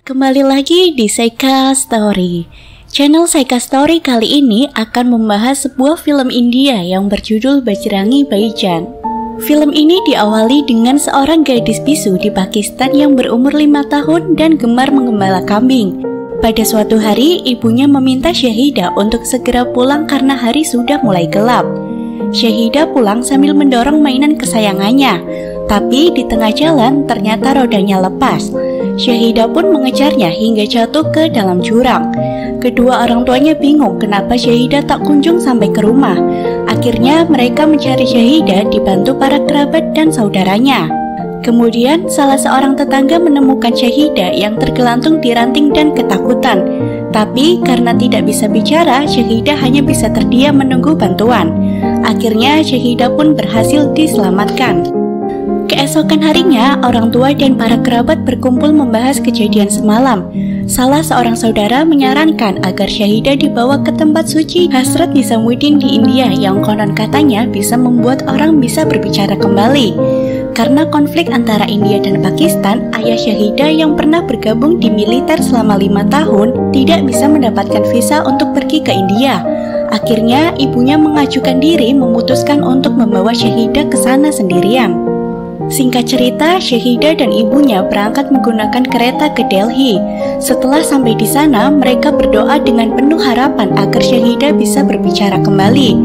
Kembali lagi di Saika Story. Channel Saika Story kali ini akan membahas sebuah film India yang berjudul Bajrangi Bhaijaan. Film ini diawali dengan seorang gadis bisu di Pakistan yang berumur 5 tahun dan gemar menggembala kambing. Pada suatu hari, ibunya meminta Syahidah untuk segera pulang karena hari sudah mulai gelap. Syahidah pulang sambil mendorong mainan kesayangannya, tapi di tengah jalan ternyata rodanya lepas. Syahidah pun mengejarnya hingga jatuh ke dalam jurang. Kedua orang tuanya bingung kenapa Syahidah tak kunjung sampai ke rumah. Akhirnya mereka mencari Syahidah dibantu para kerabat dan saudaranya. Kemudian salah seorang tetangga menemukan Syahidah yang tergelantung di ranting dan ketakutan. Tapi karena tidak bisa bicara, Syahidah hanya bisa terdiam menunggu bantuan. Akhirnya Syahidah pun berhasil diselamatkan. Keesokan harinya, orang tua dan para kerabat berkumpul membahas kejadian semalam. Salah seorang saudara menyarankan agar Syahidah dibawa ke tempat suci Hazrat Nizamuddin di India yang konon katanya bisa membuat orang bisa berbicara kembali. Karena konflik antara India dan Pakistan, ayah Syahidah yang pernah bergabung di militer selama 5 tahun tidak bisa mendapatkan visa untuk pergi ke India. Akhirnya, ibunya mengajukan diri memutuskan untuk membawa Syahidah ke sana sendirian. Singkat cerita, Syahidah dan ibunya berangkat menggunakan kereta ke Delhi. Setelah sampai di sana, mereka berdoa dengan penuh harapan agar Syahidah bisa berbicara kembali.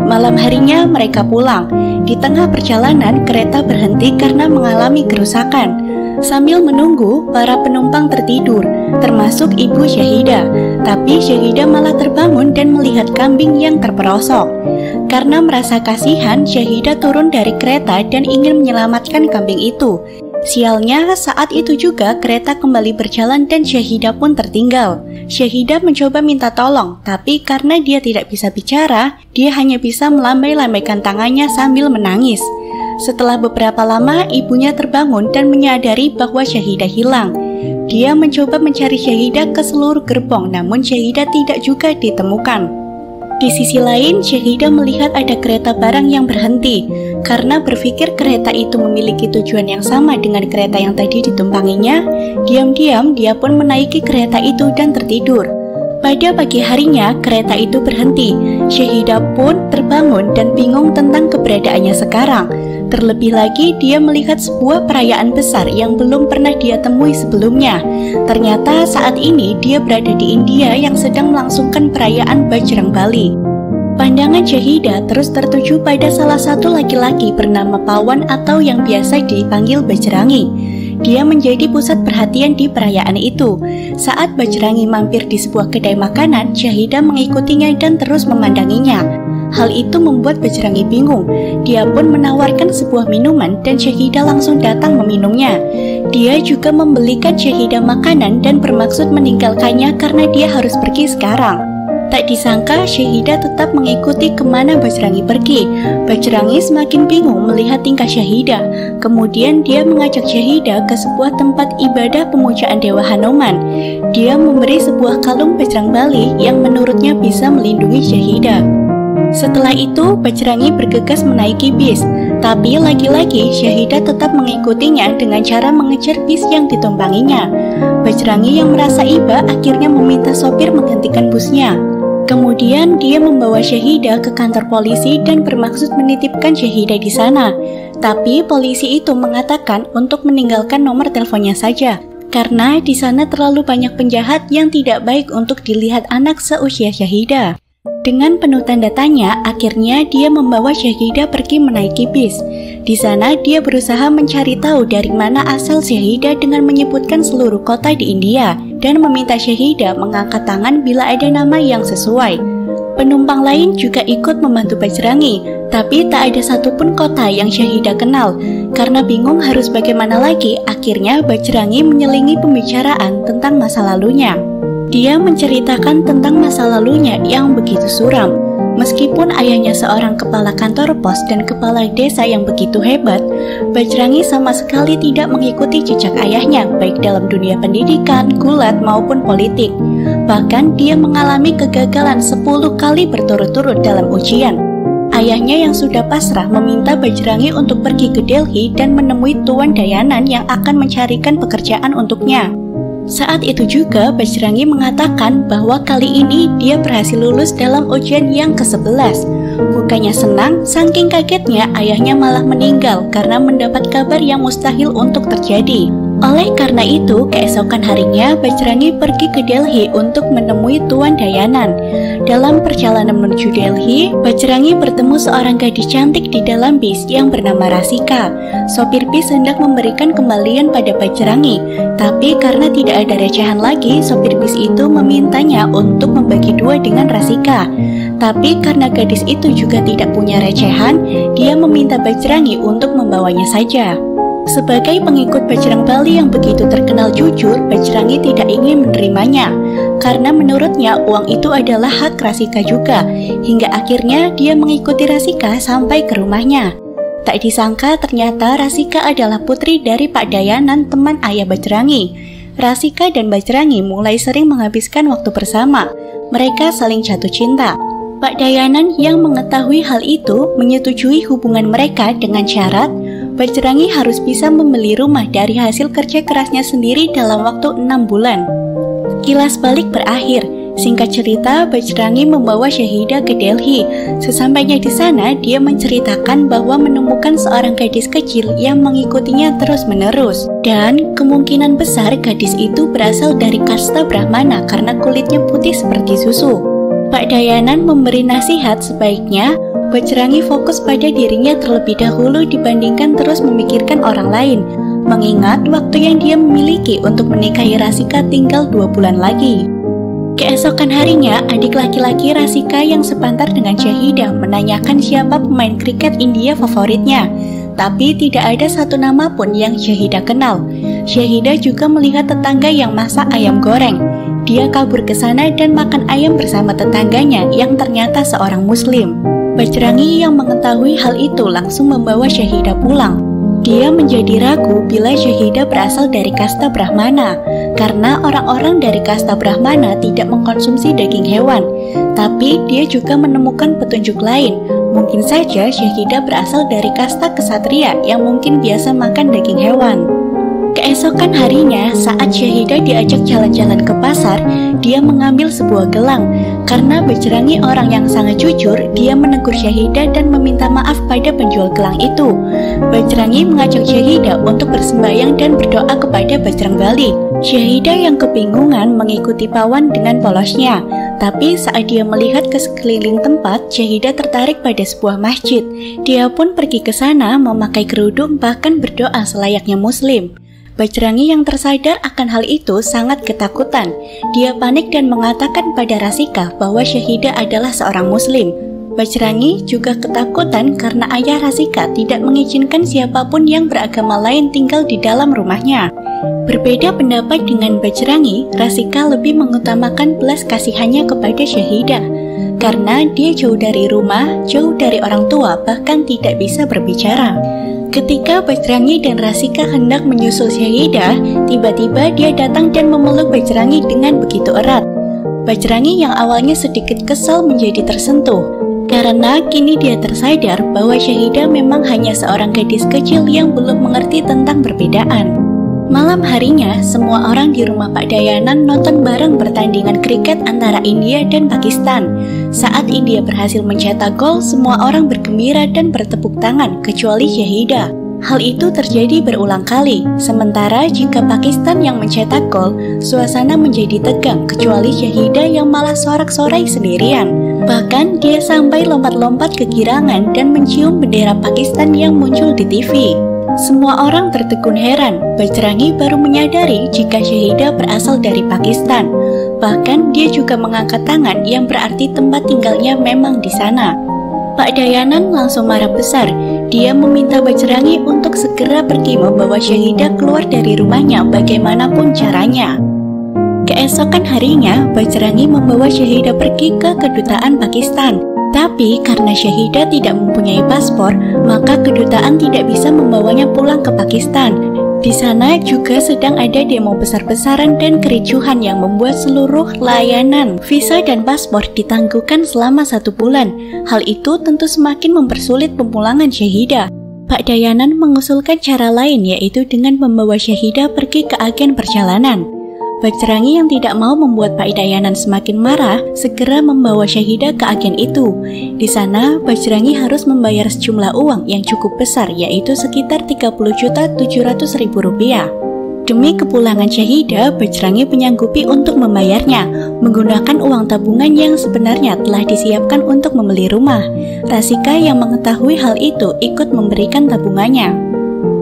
Malam harinya mereka pulang. Di tengah perjalanan, kereta berhenti karena mengalami kerusakan. Sambil menunggu, para penumpang tertidur, termasuk ibu Syahidah. Tapi Syahidah malah terbangun dan melihat kambing yang terperosok. Karena merasa kasihan, Syahidah turun dari kereta dan ingin menyelamatkan kambing itu. Sialnya, saat itu juga kereta kembali berjalan dan Syahidah pun tertinggal. Syahidah mencoba minta tolong, tapi karena dia tidak bisa bicara, dia hanya bisa melambai-lambaikan tangannya sambil menangis. Setelah beberapa lama, ibunya terbangun dan menyadari bahwa Syahidah hilang. Dia mencoba mencari Syahidah ke seluruh gerbong, namun Syahidah tidak juga ditemukan. Di sisi lain, Syahidah melihat ada kereta barang yang berhenti. Karena berpikir kereta itu memiliki tujuan yang sama dengan kereta yang tadi ditumpanginya, diam-diam dia pun menaiki kereta itu dan tertidur. Pada pagi harinya, kereta itu berhenti. Syahidah pun terbangun dan bingung tentang keberadaannya sekarang. Terlebih lagi, dia melihat sebuah perayaan besar yang belum pernah dia temui sebelumnya. Ternyata saat ini dia berada di India yang sedang melangsungkan perayaan Bajrangbali. Pandangan Syahidah terus tertuju pada salah satu laki-laki bernama Pawan atau yang biasa dipanggil Bajrangi. Dia menjadi pusat perhatian di perayaan itu. Saat Bajrangi mampir di sebuah kedai makanan, Syahidah mengikutinya dan terus memandanginya. Hal itu membuat Bajrangi bingung. Dia pun menawarkan sebuah minuman dan Syahidah langsung datang meminumnya. Dia juga membelikan Syahidah makanan dan bermaksud meninggalkannya karena dia harus pergi sekarang. Tak disangka Syahidah tetap mengikuti kemana Bajrangi pergi. Bajrangi semakin bingung melihat tingkah Syahidah. Kemudian dia mengajak Syahidah ke sebuah tempat ibadah pemujaan Dewa Hanuman. Dia memberi sebuah kalung Bajrangbali yang menurutnya bisa melindungi Syahidah. Setelah itu, Bajrangi bergegas menaiki bis. Tapi lagi-lagi Syahidah tetap mengikutinya dengan cara mengejar bis yang ditumpanginya. Bajrangi yang merasa iba akhirnya meminta sopir menggantikan busnya. Kemudian dia membawa Syahidah ke kantor polisi dan bermaksud menitipkan Syahidah di sana. Tapi polisi itu mengatakan untuk meninggalkan nomor teleponnya saja, karena di sana terlalu banyak penjahat yang tidak baik untuk dilihat anak seusia Syahidah. Dengan penuh tanda tanya, akhirnya dia membawa Syahidah pergi menaiki bis. Di sana dia berusaha mencari tahu dari mana asal Syahidah dengan menyebutkan seluruh kota di India dan meminta Syahidah mengangkat tangan bila ada nama yang sesuai. Penumpang lain juga ikut membantu Bajrangi, tapi tak ada satupun kota yang Syahidah kenal. Karena bingung harus bagaimana lagi, akhirnya Bajrangi menyelingi pembicaraan tentang masa lalunya. Dia menceritakan tentang masa lalunya yang begitu suram. Meskipun ayahnya seorang kepala kantor pos dan kepala desa yang begitu hebat, Bajrangi sama sekali tidak mengikuti jejak ayahnya, baik dalam dunia pendidikan, gulat, maupun politik. Bahkan dia mengalami kegagalan 10 kali berturut-turut dalam ujian. Ayahnya yang sudah pasrah meminta Bajrangi untuk pergi ke Delhi dan menemui Tuan Dayanan yang akan mencarikan pekerjaan untuknya. Saat itu juga Bajrangi mengatakan bahwa kali ini dia berhasil lulus dalam ujian yang ke-11. Bukannya senang, saking kagetnya ayahnya malah meninggal karena mendapat kabar yang mustahil untuk terjadi. Oleh karena itu, keesokan harinya Bajrangi pergi ke Delhi untuk menemui Tuan Dayanan. Dalam perjalanan menuju Delhi, Bajrangi bertemu seorang gadis cantik di dalam bis yang bernama Rasika. Sopir bis hendak memberikan kembalian pada Bajrangi, tapi karena tidak ada recehan lagi, sopir bis itu memintanya untuk membagi dua dengan Rasika. Tapi karena gadis itu juga tidak punya recehan, dia meminta Bajrangi untuk membawanya saja. Sebagai pengikut Bajrang Bali yang begitu terkenal jujur, Bajrangi tidak ingin menerimanya karena menurutnya uang itu adalah hak Rasika juga. Hingga akhirnya dia mengikuti Rasika sampai ke rumahnya. Tak disangka ternyata Rasika adalah putri dari Pak Dayanan, teman ayah Bajrangi. Rasika dan Bajrangi mulai sering menghabiskan waktu bersama. Mereka saling jatuh cinta. Pak Dayanan yang mengetahui hal itu menyetujui hubungan mereka dengan syarat Bajrangi harus bisa membeli rumah dari hasil kerja kerasnya sendiri dalam waktu 6 bulan. Kilas balik berakhir. Singkat cerita, Bajrangi membawa Syahida ke Delhi. Sesampainya di sana, dia menceritakan bahwa menemukan seorang gadis kecil yang mengikutinya terus-menerus. Dan kemungkinan besar gadis itu berasal dari kasta Brahmana karena kulitnya putih seperti susu. Pak Dayanan memberi nasihat sebaiknya Bajrangi fokus pada dirinya terlebih dahulu dibandingkan terus memikirkan orang lain, mengingat waktu yang dia memiliki untuk menikahi Rasika tinggal 2 bulan lagi. Keesokan harinya, adik laki-laki Rasika yang sepantar dengan Syahida menanyakan siapa pemain kriket India favoritnya, tapi tidak ada satu nama pun yang Syahida kenal. Syahida juga melihat tetangga yang masak ayam goreng. Dia kabur ke sana dan makan ayam bersama tetangganya yang ternyata seorang Muslim. Bajrangi yang mengetahui hal itu langsung membawa Syahida pulang. Dia menjadi ragu bila Syahida berasal dari kasta Brahmana, karena orang-orang dari kasta Brahmana tidak mengkonsumsi daging hewan. Tapi dia juga menemukan petunjuk lain. Mungkin saja Syahida berasal dari kasta kesatria yang mungkin biasa makan daging hewan. Keesokan harinya, saat Syahida diajak jalan-jalan ke pasar, dia mengambil sebuah gelang. Karena Bajrangi orang yang sangat jujur, dia menegur Syahida dan meminta maaf pada penjual gelang itu. Bajrangi mengajak Syahida untuk bersembahyang dan berdoa kepada Bajrang Bali. Syahida yang kebingungan mengikuti Pawan dengan polosnya. Tapi saat dia melihat ke sekeliling tempat, Syahida tertarik pada sebuah masjid. Dia pun pergi ke sana memakai kerudung bahkan berdoa selayaknya Muslim. Bajrangi yang tersadar akan hal itu sangat ketakutan. Dia panik dan mengatakan pada Rasika bahwa Syahida adalah seorang Muslim. Bajrangi juga ketakutan karena ayah Rasika tidak mengizinkan siapapun yang beragama lain tinggal di dalam rumahnya. Berbeda pendapat dengan Bajrangi, Rasika lebih mengutamakan belas kasihannya kepada Syahida. Karena dia jauh dari rumah, jauh dari orang tua, bahkan tidak bisa berbicara. Ketika Bajrangi dan Rasika hendak menyusul Syahida, tiba-tiba dia datang dan memeluk Bajrangi dengan begitu erat. Bajrangi yang awalnya sedikit kesal menjadi tersentuh, karena kini dia tersadar bahwa Syahida memang hanya seorang gadis kecil yang belum mengerti tentang perbedaan. Malam harinya, semua orang di rumah Pak Dayanan nonton bareng pertandingan kriket antara India dan Pakistan. Saat India berhasil mencetak gol, semua orang bergembira dan bertepuk tangan, kecuali Syahida. Hal itu terjadi berulang kali. Sementara jika Pakistan yang mencetak gol, suasana menjadi tegang, kecuali Syahida yang malah sorak-sorai sendirian. Bahkan dia sampai lompat-lompat ke girangan dan mencium bendera Pakistan yang muncul di TV. Semua orang tertegun heran. Bajrangi baru menyadari jika Syahida berasal dari Pakistan. Bahkan dia juga mengangkat tangan yang berarti tempat tinggalnya memang di sana. Pak Dayanan langsung marah besar. Dia meminta Bajrangi untuk segera pergi membawa Syahida keluar dari rumahnya bagaimanapun caranya. Keesokan harinya, Bajrangi membawa Syahida pergi ke kedutaan Pakistan. Tapi karena Syahida tidak mempunyai paspor, maka kedutaan tidak bisa membawanya pulang ke Pakistan. Di sana juga sedang ada demo besar-besaran dan kericuhan yang membuat seluruh layanan visa dan paspor ditangguhkan selama 1 bulan. Hal itu tentu semakin mempersulit pemulangan Syahida. Pak Dayanan mengusulkan cara lain, yaitu dengan membawa Syahida pergi ke agen perjalanan. Bajrangi yang tidak mau membuat Pak Dayanan semakin marah, segera membawa Syahidah ke agen itu. Di sana, Bajrangi harus membayar sejumlah uang yang cukup besar, yaitu sekitar 30.700.000 rupiah. Demi kepulangan Syahidah, Bajrangi menyanggupi untuk membayarnya, menggunakan uang tabungan yang sebenarnya telah disiapkan untuk membeli rumah. Rasika yang mengetahui hal itu ikut memberikan tabungannya.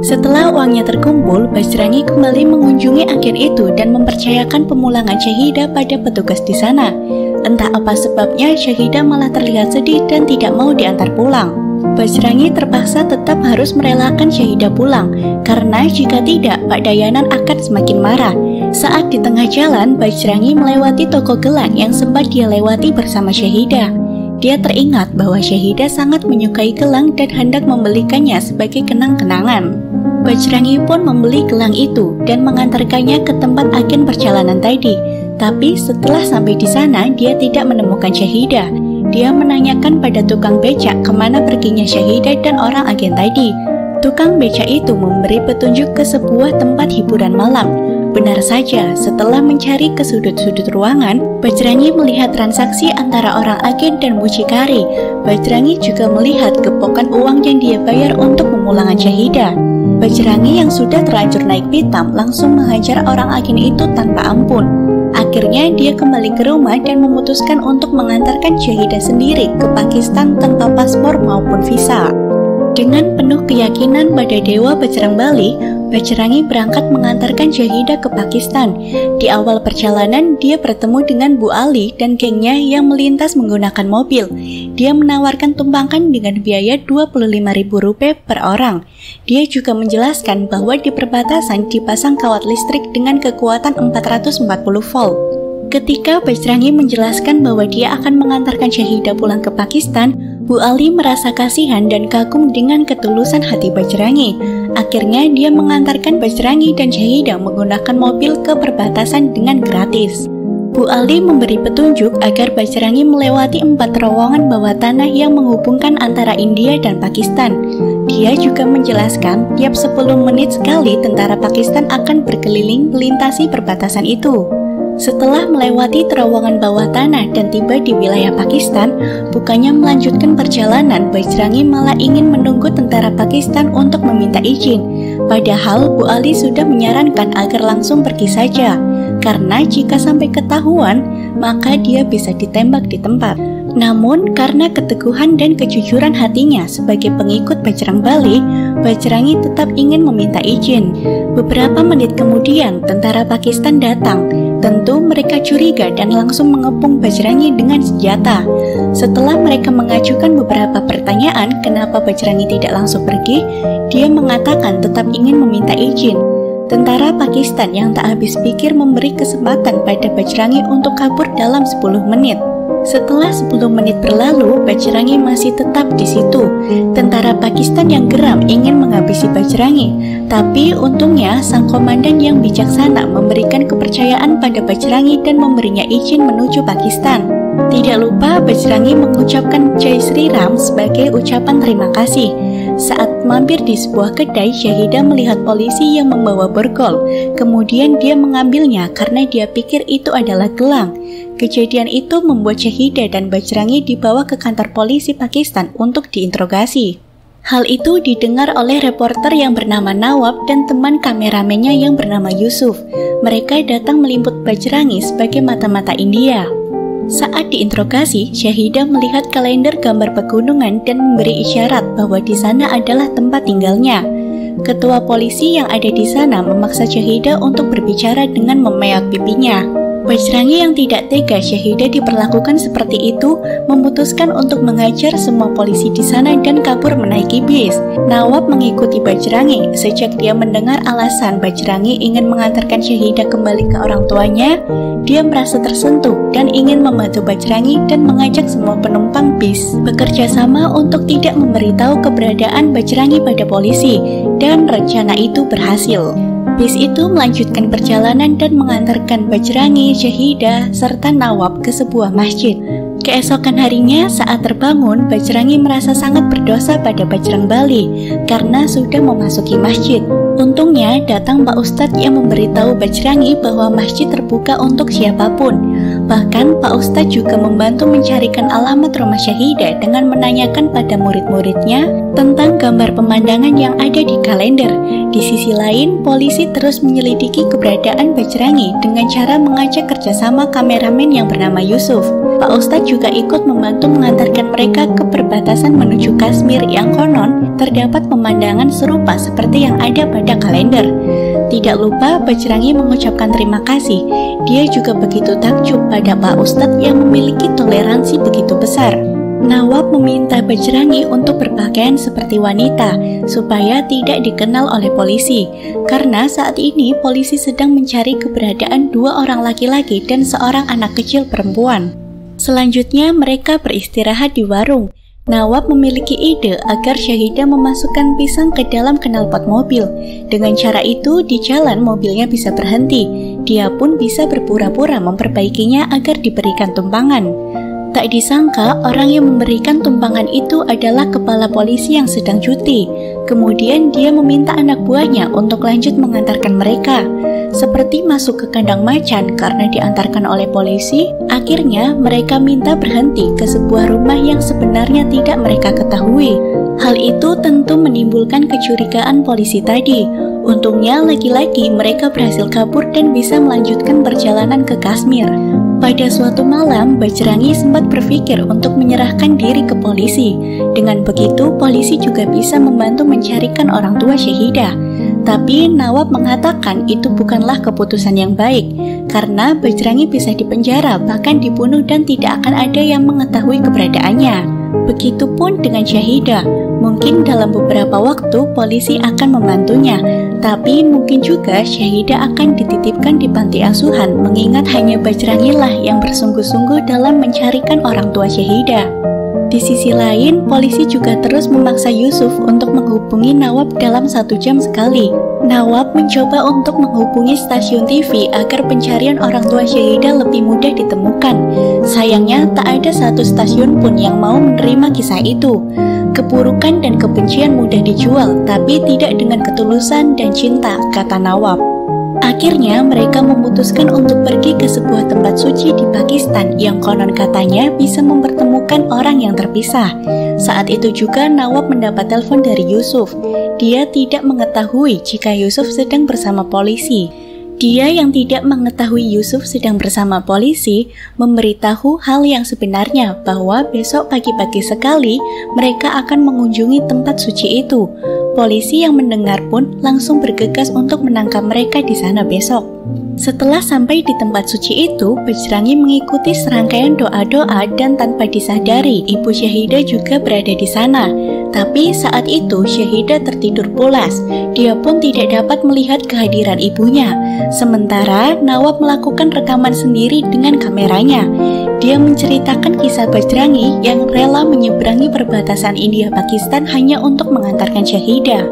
Setelah uangnya terkumpul, Bajrangi kembali mengunjungi agen itu dan mempercayakan pemulangan Syahidah pada petugas di sana. Entah apa sebabnya, Syahidah malah terlihat sedih dan tidak mau diantar pulang. Bajrangi terpaksa tetap harus merelakan Syahidah pulang, karena jika tidak, Pak Dayanan akan semakin marah. Saat di tengah jalan, Bajrangi melewati toko gelang yang sempat dia lewati bersama Syahidah. Dia teringat bahwa Syahidah sangat menyukai gelang dan hendak membelikannya sebagai kenang-kenangan. Bajrangi pun membeli gelang itu dan mengantarkannya ke tempat agen perjalanan tadi. Tapi setelah sampai di sana, dia tidak menemukan Syahidah. Dia menanyakan pada tukang becak kemana perginya Syahidah dan orang agen tadi. Tukang becak itu memberi petunjuk ke sebuah tempat hiburan malam. Benar saja, setelah mencari ke sudut-sudut ruangan, Bajrangi melihat transaksi antara orang agen dan mucikari. Bajrangi juga melihat gepokan uang yang dia bayar untuk pemulangan Syahidah. Bajrangi yang sudah terlanjur naik pitam langsung menghajar orang agen itu tanpa ampun. Akhirnya dia kembali ke rumah dan memutuskan untuk mengantarkan Syahidah sendiri ke Pakistan tanpa paspor maupun visa. Dengan penuh keyakinan pada Dewa Bajrangbali, Bajrangi berangkat mengantarkan Syahidah ke Pakistan. Di awal perjalanan, dia bertemu dengan Bu Ali dan gengnya yang melintas menggunakan mobil. Dia menawarkan tumpangan dengan biaya Rp25.000 per orang. Dia juga menjelaskan bahwa di perbatasan dipasang kawat listrik dengan kekuatan 440 volt. Ketika Bajrangi menjelaskan bahwa dia akan mengantarkan Syahidah pulang ke Pakistan, Bu Ali merasa kasihan dan kagum dengan ketulusan hati Bajrangi. Akhirnya dia mengantarkan Bajrangi dan Syahidah menggunakan mobil ke perbatasan dengan gratis. Bu Ali memberi petunjuk agar Bajrangi melewati 4 terowongan bawah tanah yang menghubungkan antara India dan Pakistan. Dia juga menjelaskan tiap 10 menit sekali tentara Pakistan akan berkeliling melintasi perbatasan itu. Setelah melewati terowongan bawah tanah dan tiba di wilayah Pakistan, bukannya melanjutkan perjalanan, Bajrangi malah ingin menunggu tentara Pakistan untuk meminta izin. Padahal Bu Ali sudah menyarankan agar langsung pergi saja, karena jika sampai ketahuan, maka dia bisa ditembak di tempat. Namun, karena keteguhan dan kejujuran hatinya sebagai pengikut Bajrangbali, Bajrangi tetap ingin meminta izin. Beberapa menit kemudian, tentara Pakistan datang. Tentu mereka curiga dan langsung mengepung Bajrangi dengan senjata. Setelah mereka mengajukan beberapa pertanyaan kenapa Bajrangi tidak langsung pergi, dia mengatakan tetap ingin meminta izin. Tentara Pakistan yang tak habis pikir memberi kesempatan pada Bajrangi untuk kabur dalam 10 menit. Setelah 10 menit berlalu, Bajrangi masih tetap di situ. Tentara Pakistan yang geram ingin menghabisi Bajrangi, tapi untungnya sang komandan yang bijaksana memberikan kepercayaan pada Bajrangi dan memberinya izin menuju Pakistan. Tidak lupa Bajrangi mengucapkan Jai Sri Ram sebagai ucapan terima kasih. Saat mampir di sebuah kedai, Syahidah melihat polisi yang membawa borgol. Kemudian dia mengambilnya karena dia pikir itu adalah gelang. Kejadian itu membuat Syahidah dan Bajrangi dibawa ke kantor polisi Pakistan untuk diinterogasi. Hal itu didengar oleh reporter yang bernama Nawab dan teman kameramennya yang bernama Yusuf. Mereka datang meliput Bajrangi sebagai mata-mata India. Saat diinterogasi, Syahidah melihat kalender gambar pegunungan dan memberi isyarat bahwa di sana adalah tempat tinggalnya. Ketua polisi yang ada di sana memaksa Syahidah untuk berbicara dengan memeak pipinya. Bajrangi yang tidak tega Syahidah diperlakukan seperti itu memutuskan untuk mengajar semua polisi di sana dan kabur menaiki bis. Nawab mengikuti Bajrangi. Sejak dia mendengar alasan Bajrangi ingin mengantarkan Syahidah kembali ke orang tuanya, dia merasa tersentuh dan ingin membantu Bajrangi dan mengajak semua penumpang bis bekerja sama untuk tidak memberitahu keberadaan Bajrangi pada polisi, dan rencana itu berhasil. Bis itu melanjutkan perjalanan dan mengantarkan Bajrangi, Syahidah, serta Nawab ke sebuah masjid. Keesokan harinya saat terbangun, Bajrangi merasa sangat berdosa pada Bajrangbali karena sudah memasuki masjid. Untungnya datang Pak Ustadz yang memberitahu Bajrangi bahwa masjid terbuka untuk siapapun. Bahkan Pak Ustadz juga membantu mencarikan alamat rumah Syahidah dengan menanyakan pada murid-muridnya tentang gambar pemandangan yang ada di kalender. Di sisi lain, polisi terus menyelidiki keberadaan Bajrangi dengan cara mengajak kerjasama kameramen yang bernama Yusuf. Pak Ustadz juga ikut membantu mengantarkan mereka ke perbatasan menuju Kashmir yang konon terdapat pemandangan serupa seperti yang ada pada kalender. Tidak lupa Bajrangi mengucapkan terima kasih. Dia juga begitu takjub pada Pak Ustadz yang memiliki toleransi begitu besar. Nawab meminta Bajrangi untuk berpakaian seperti wanita supaya tidak dikenal oleh polisi, karena saat ini polisi sedang mencari keberadaan 2 orang laki-laki dan seorang anak kecil perempuan. Selanjutnya mereka beristirahat di warung. Nawab memiliki ide agar Syahidah memasukkan pisang ke dalam knalpot mobil. Dengan cara itu di jalan mobilnya bisa berhenti. Dia pun bisa berpura-pura memperbaikinya agar diberikan tumpangan. Tak disangka orang yang memberikan tumpangan itu adalah kepala polisi yang sedang cuti. Kemudian dia meminta anak buahnya untuk lanjut mengantarkan mereka. Seperti masuk ke kandang macan karena diantarkan oleh polisi, akhirnya mereka minta berhenti ke sebuah rumah yang sebenarnya tidak mereka ketahui. Hal itu tentu menimbulkan kecurigaan polisi tadi. Untungnya lagi-lagi mereka berhasil kabur dan bisa melanjutkan perjalanan ke Kashmir. Pada suatu malam, Bajrangi sempat berpikir untuk menyerahkan diri ke polisi. Dengan begitu, polisi juga bisa membantu mencarikan orang tua Syahidah. Tapi Nawab mengatakan itu bukanlah keputusan yang baik, karena Bajrangi bisa dipenjara, bahkan dibunuh dan tidak akan ada yang mengetahui keberadaannya. Begitupun dengan Syahidah, mungkin dalam beberapa waktu polisi akan membantunya, tapi mungkin juga Syahidah akan dititipkan di panti asuhan, mengingat hanya Bajrangi lah yang bersungguh-sungguh dalam mencarikan orang tua Syahidah. Di sisi lain, polisi juga terus memaksa Yusuf untuk menghubungi Nawab dalam 1 jam sekali. Nawab mencoba untuk menghubungi stasiun TV agar pencarian orang tua Syahidah lebih mudah ditemukan. Sayangnya, tak ada satu stasiun pun yang mau menerima kisah itu. Keburukan dan kebencian mudah dijual, tapi tidak dengan ketulusan dan cinta, kata Nawab. Akhirnya mereka memutuskan untuk pergi ke sebuah tempat suci di Pakistan yang konon katanya bisa mempertemukan orang yang terpisah. Saat itu juga Nawab mendapat telepon dari Yusuf. Dia tidak mengetahui jika Yusuf sedang bersama polisi. Dia yang tidak mengetahui Yusuf sedang bersama polisi memberitahu hal yang sebenarnya, bahwa besok pagi-pagi sekali mereka akan mengunjungi tempat suci itu. Polisi yang mendengar pun langsung bergegas untuk menangkap mereka di sana besok. Setelah sampai di tempat suci itu, Bajrangi mengikuti serangkaian doa-doa dan tanpa disadari ibu Syahidah juga berada di sana. Tapi saat itu Syahidah tertidur pulas. Dia pun tidak dapat melihat kehadiran ibunya. Sementara Nawab melakukan rekaman sendiri dengan kameranya. Dia menceritakan kisah Bajrangi yang rela menyeberangi perbatasan India-Pakistan hanya untuk mengantarkan Syahidah.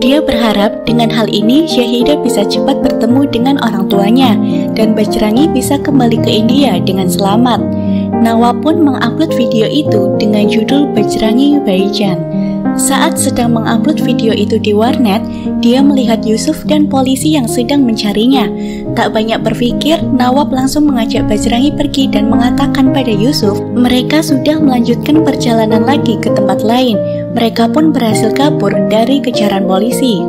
Dia berharap dengan hal ini Syahidah bisa cepat bertemu dengan orang tuanya dan Bajrangi bisa kembali ke India dengan selamat. Nawab pun mengupload video itu dengan judul Bajrangi Bhaijaan. Saat sedang mengupload video itu di warnet, dia melihat Yusuf dan polisi yang sedang mencarinya. Tak banyak berpikir, Nawab langsung mengajak Bajrangi pergi dan mengatakan pada Yusuf, mereka sudah melanjutkan perjalanan lagi ke tempat lain. Mereka pun berhasil kabur dari kejaran polisi.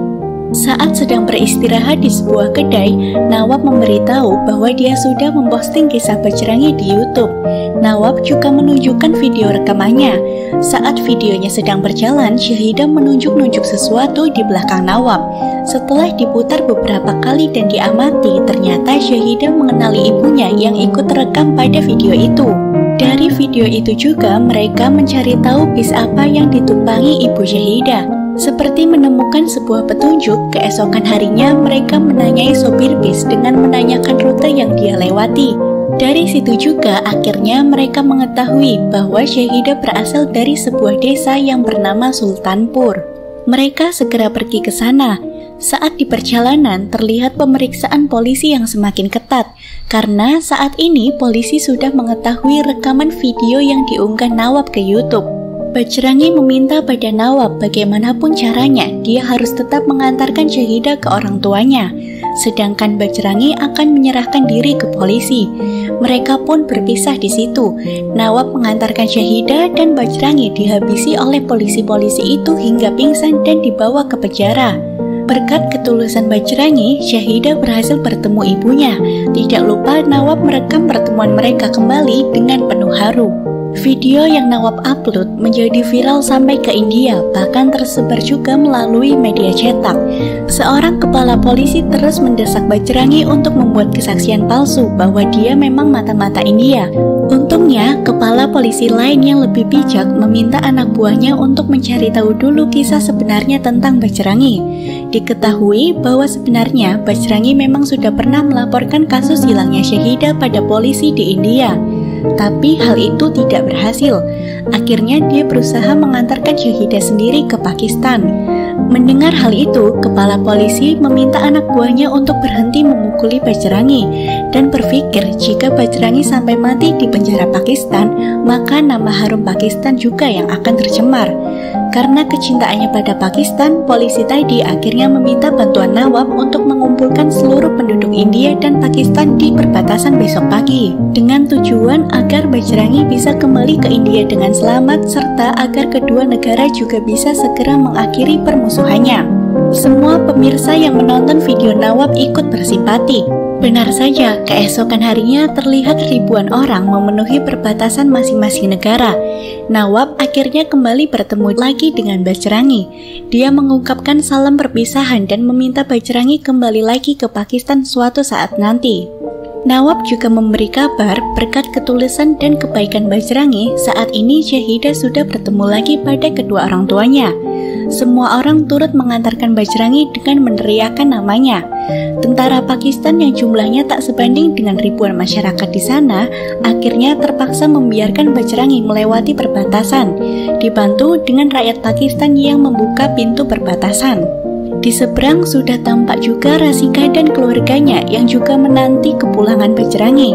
Saat sedang beristirahat di sebuah kedai, Nawab memberitahu bahwa dia sudah memposting kisah Bajrangi di YouTube. Nawab juga menunjukkan video rekamannya. Saat videonya sedang berjalan, Syahidah menunjuk-nunjuk sesuatu di belakang Nawab. Setelah diputar beberapa kali dan diamati, ternyata Syahidah mengenali ibunya yang ikut terekam pada video itu. Dari video itu juga mereka mencari tahu bis apa yang ditumpangi ibu Syahidah. Seperti menemukan sebuah petunjuk, keesokan harinya mereka menanyai sopir bis dengan menanyakan rute yang dia lewati. Dari situ juga akhirnya mereka mengetahui bahwa Syahidah berasal dari sebuah desa yang bernama Sultanpur. Mereka segera pergi ke sana. Saat di perjalanan terlihat pemeriksaan polisi yang semakin ketat, karena saat ini polisi sudah mengetahui rekaman video yang diunggah Nawab ke YouTube. Bajrangi meminta pada Nawab bagaimanapun caranya dia harus tetap mengantarkan Syahidah ke orang tuanya, sedangkan Bajrangi akan menyerahkan diri ke polisi. Mereka pun berpisah di situ. Nawab mengantarkan Syahidah dan Bajrangi dihabisi oleh polisi-polisi itu hingga pingsan dan dibawa ke penjara. Berkat ketulusan Bajrangi, Syahidah berhasil bertemu ibunya. Tidak lupa Nawab merekam pertemuan mereka kembali dengan penuh haru. Video yang Nawab upload menjadi viral sampai ke India, bahkan tersebar juga melalui media cetak. Seorang kepala polisi terus mendesak Bajrangi untuk membuat kesaksian palsu bahwa dia memang mata-mata India. Untungnya, kepala polisi lain yang lebih bijak meminta anak buahnya untuk mencari tahu dulu kisah sebenarnya tentang Bajrangi. Diketahui bahwa sebenarnya Bajrangi memang sudah pernah melaporkan kasus hilangnya Syahidah pada polisi di India. Tapi hal itu tidak berhasil. Akhirnya dia berusaha mengantarkan Syahidah sendiri ke Pakistan. Mendengar hal itu, kepala polisi meminta anak buahnya untuk berhenti memukuli Bajrangi dan berpikir jika Bajrangi sampai mati di penjara Pakistan, maka nama harum Pakistan juga yang akan tercemar. Karena kecintaannya pada Pakistan, polisi tadi akhirnya meminta bantuan Nawab untuk mengumpulkan seluruh penduduk India dan Pakistan di perbatasan besok pagi, dengan tujuan agar Bajrangi bisa kembali ke India dengan selamat serta agar kedua negara juga bisa segera mengakhiri permusuhannya. Semua pemirsa yang menonton video Nawab ikut bersimpati. Benar saja, keesokan harinya terlihat ribuan orang memenuhi perbatasan masing-masing negara. Nawab akhirnya kembali bertemu lagi dengan Bajrangi. Dia mengungkapkan salam perpisahan dan meminta Bajrangi kembali lagi ke Pakistan suatu saat nanti. Nawab juga memberi kabar berkat ketulusan dan kebaikan Bajrangi, saat ini Syahidah sudah bertemu lagi pada kedua orang tuanya. Semua orang turut mengantarkan Bajrangi dengan meneriakkan namanya. Tentara Pakistan yang jumlahnya tak sebanding dengan ribuan masyarakat di sana, akhirnya terpaksa membiarkan Bajrangi melewati perbatasan, dibantu dengan rakyat Pakistan yang membuka pintu perbatasan. Di seberang sudah tampak juga Rasika dan keluarganya yang juga menanti kepulangan Bajrangi.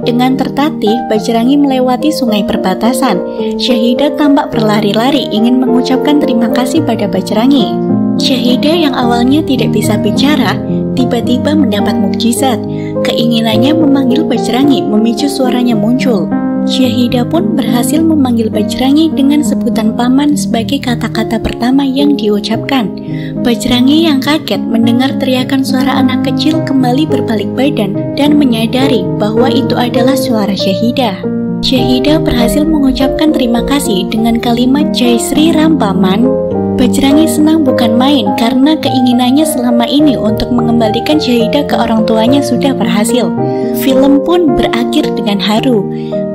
Dengan tertatih, Bajrangi melewati sungai perbatasan. Syahidah tampak berlari-lari ingin mengucapkan terima kasih pada Bajrangi. Syahidah yang awalnya tidak bisa bicara, tiba-tiba mendapat mukjizat. Keinginannya memanggil Bajrangi memicu suaranya muncul. Syahidah pun berhasil memanggil Bajrangi dengan sebutan paman sebagai kata-kata pertama yang diucapkan. Bajrangi yang kaget mendengar teriakan suara anak kecil kembali berbalik badan dan menyadari bahwa itu adalah suara Syahidah. Syahidah berhasil mengucapkan terima kasih dengan kalimat Jai Sri Ram Paman. Bajrangi senang bukan main karena keinginannya selama ini untuk mengembalikan Syahidah ke orang tuanya sudah berhasil. Film pun berakhir dengan haru.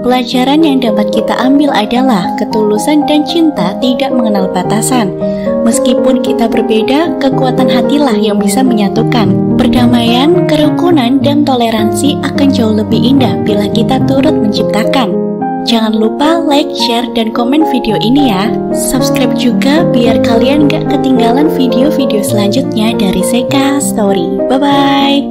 Pelajaran yang dapat kita ambil adalah ketulusan dan cinta tidak mengenal batasan. Meskipun kita berbeda, kekuatan hatilah yang bisa menyatukan. Perdamaian, kerukunan, dan toleransi akan jauh lebih indah bila kita turut menciptakan. Jangan lupa like, share, dan komen video ini ya. Subscribe juga biar kalian gak ketinggalan video-video selanjutnya dari Seika Story. Bye-bye!